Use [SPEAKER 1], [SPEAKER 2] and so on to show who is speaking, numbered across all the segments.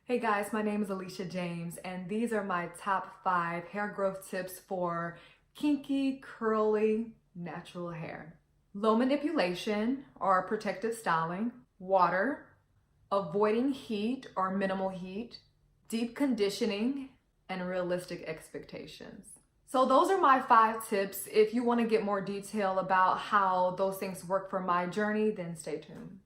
[SPEAKER 1] Hey guys, my name is Alicia James, and these are my top 5 hair growth tips for kinky, curly, natural hair. Low manipulation or protective styling, water, avoiding heat or minimal heat, deep conditioning, and realistic expectations. So those are my 5 tips. If you want to get more detail about how those things work for my journey, then stay tuned.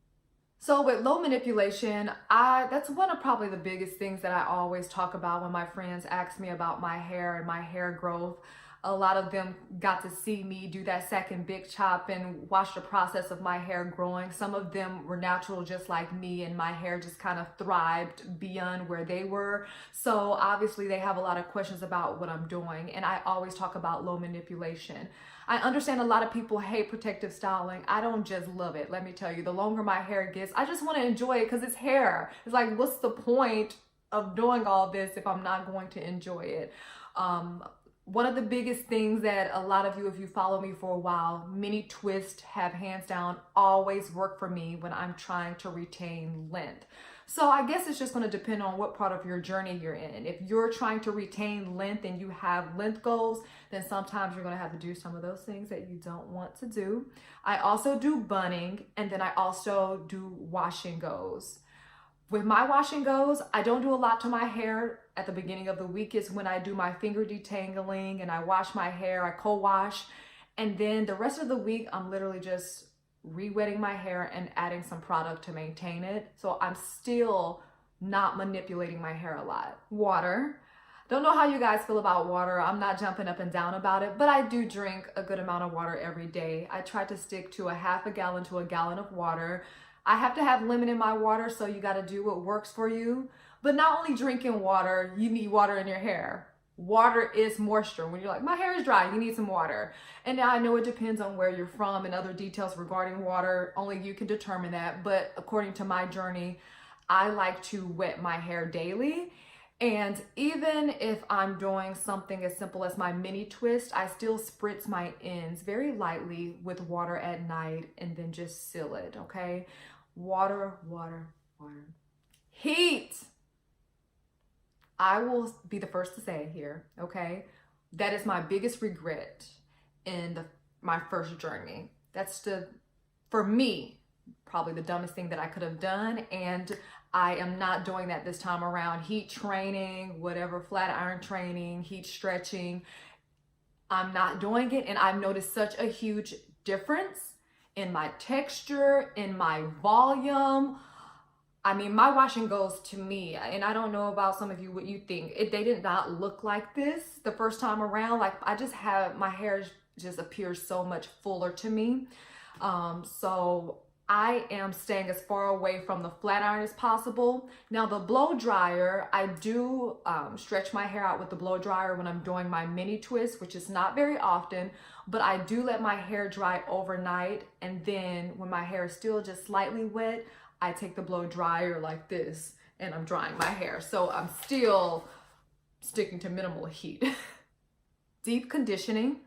[SPEAKER 1] So with low manipulation, that's one of probably the biggest things that I always talk about when my friends ask me about my hair and my hair growth. A lot of them got to see me do that second big chop and watch the process of my hair growing. Some of them were natural just like me, and my hair just kind of thrived beyond where they were. So obviously they have a lot of questions about what I'm doing, and I always talk about low manipulation. I understand a lot of people hate protective styling. I don't just love it. Let me tell you, the longer my hair gets, I just want to enjoy it because it's hair. It's like, what's the point of doing all this if I'm not going to enjoy it? One of the biggest things that a lot of you, if you follow me for a while, mini twists have hands down always worked for me when I'm trying to retain length. So I guess it's just going to depend on what part of your journey you're in. If you're trying to retain length and you have length goals, then sometimes you're going to have to do some of those things that you don't want to do. I also do bunning, and then I also do wash and goes. With my wash and goes, I don't do a lot to my hair. At the beginning of the week is when I do my finger detangling and I wash my hair, I co-wash. And then the rest of the week, I'm literally just re-wetting my hair and adding some product to maintain it. So I'm still not manipulating my hair a lot. Water. Don't know how you guys feel about water. I'm not jumping up and down about it, but I do drink a good amount of water every day. I try to stick to a half a gallon to a gallon of water. I have to have lemon in my water, so you got to do what works for you. But not only drinking water, you need water in your hair. Water is moisture. When you're like, my hair is dry, you need some water. And now I know it depends on where you're from and other details regarding water. Only you can determine that. But according to my journey, I like to wet my hair daily. And even if I'm doing something as simple as my mini twist, I still spritz my ends very lightly with water at night and then just seal it, okay? Water, water, water. Heat. I will be the first to say it here, okay? That is my biggest regret in my first journey. For me, probably the dumbest thing that I could have done, and I am not doing that this time around. Heat training, whatever, flat iron training, heat stretching, I'm not doing it, and I've noticed such a huge difference in my texture, in my volume. I mean, my wash and goes to me, and I don't know about some of you what you think. They did not look like this the first time around. Like, I just have, my hair just appears so much fuller to me. So I am staying as far away from the flat iron as possible. Now the blow dryer, I do stretch my hair out with the blow dryer when I'm doing my mini twist, which is not very often, but I do let my hair dry overnight. And then when my hair is still just slightly wet, I take the blow dryer like this and I'm drying my hair. So I'm still sticking to minimal heat. Deep conditioning.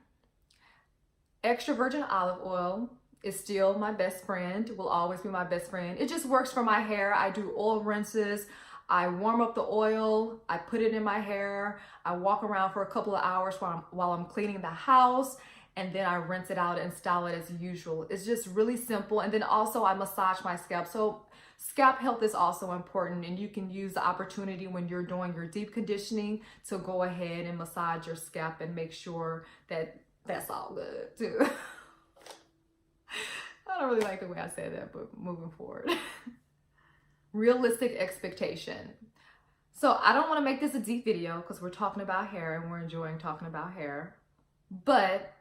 [SPEAKER 1] Extra virgin olive oil is still my best friend, will always be my best friend. It just works for my hair. I do oil rinses. I warm up the oil. I put it in my hair. I walk around for a couple of hours while I'm cleaning the house, and then I rinse it out and style it as usual. It's just really simple. And then also I massage my scalp. So scalp health is also important, and you can use the opportunity when you're doing your deep conditioning to go ahead and massage your scalp and make sure that that's all good too. I don't really like the way I said that, but moving forward. Realistic expectation. So I don't want to make this a deep video because we're talking about hair and we're enjoying talking about hair. But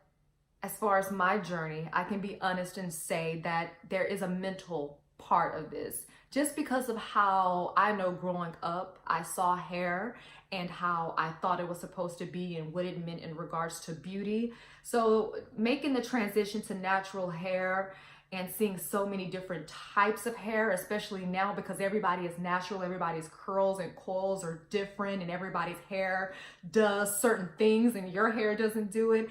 [SPEAKER 1] as far as my journey, I can be honest and say that there is a mental part of this. Just because of how I know growing up, I saw hair and how I thought it was supposed to be and what it meant in regards to beauty. So making the transition to natural hair and seeing so many different types of hair, especially now because everybody is natural, everybody's curls and coils are different, and everybody's hair does certain things and your hair doesn't do it.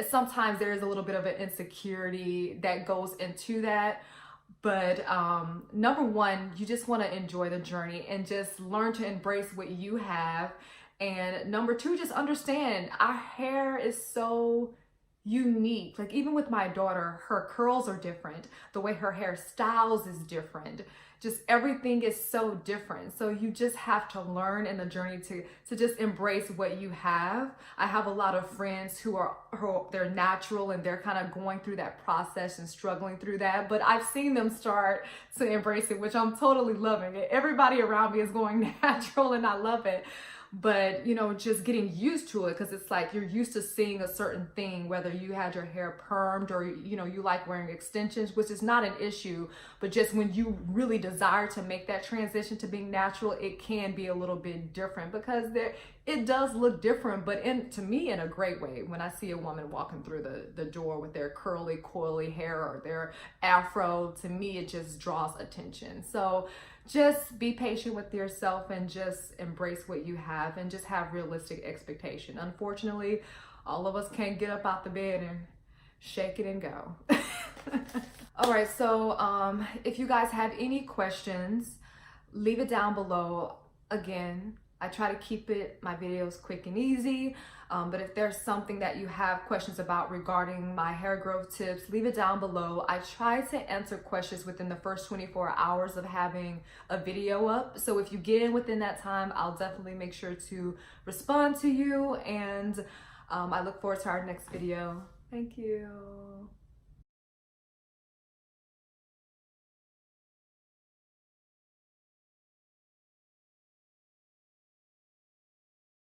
[SPEAKER 1] Sometimes there is a little bit of an insecurity that goes into that. But number one, you just want to enjoy the journey and just learn to embrace what you have. And number two, just understand our hair is so unique. Like even with my daughter, her curls are different. The way her hair styles is different. Just everything is so different. So you just have to learn in the journey to just embrace what you have. I have a lot of friends who they're natural and they're kind of going through that process and struggling through that. But I've seen them start to embrace it, which I'm totally loving it. Everybody around me is going natural and I love it. But you know, just getting used to it, because it's like you're used to seeing a certain thing, whether you had your hair permed or you know you like wearing extensions, which is not an issue, but just when you really desire to make that transition to being natural, it can be a little bit different, because it does look different, but to me in a great way. When I see a woman walking through the door with their curly coily hair or their afro, to me it just draws attention. So just be patient with yourself and just embrace what you have and just have realistic expectation. Unfortunately, all of us can't get up out the bed and shake it and go. All right, so if you guys have any questions, leave it down below. Again, I try to keep my videos quick and easy, but if there's something that you have questions about regarding my hair growth tips, leave it down below. I try to answer questions within the first 24 hours of having a video up. So if you get in within that time, I'll definitely make sure to respond to you. And I look forward to our next video. Thank you.